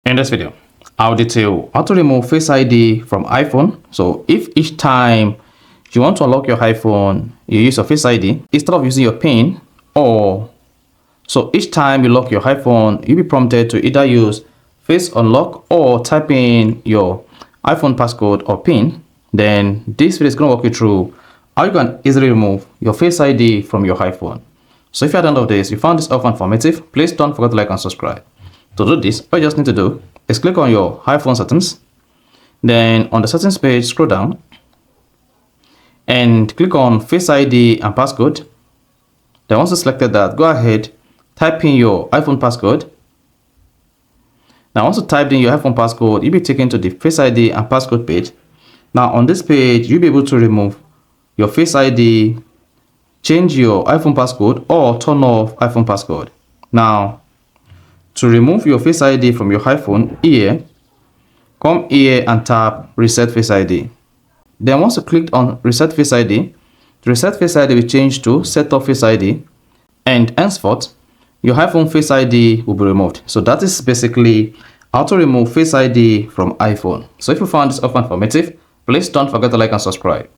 In this video, I'll detail how to remove Face ID from iPhone. So if each time you want to unlock your iPhone, you use your Face ID instead of using your PIN, or so each time you lock your iPhone, you'll be prompted to either use Face Unlock or type in your iPhone passcode or PIN. Then this video is going to walk you through how you can easily remove your Face ID from your iPhone. So if you're at the end of this, you found this helpful and informative, please don't forget to like and subscribe. To do this, all you just need to do is click on your iPhone settings. Then on the settings page, scroll down and click on Face ID and passcode. Then once you selected that, go ahead, type in your iPhone passcode. Now once you typed in your iPhone passcode, you'll be taken to the Face ID and passcode page. Now on this page, you'll be able to remove your Face ID, change your iPhone passcode, or turn off iPhone passcode. Now to remove your Face ID from your iPhone, come here and tap Reset Face ID. Then once you click on Reset Face ID, the Reset Face ID will change to Set Up Face ID, and henceforth, your iPhone Face ID will be removed. So that is basically how to remove Face ID from iPhone. So if you found this helpful and informative, please don't forget to like and subscribe.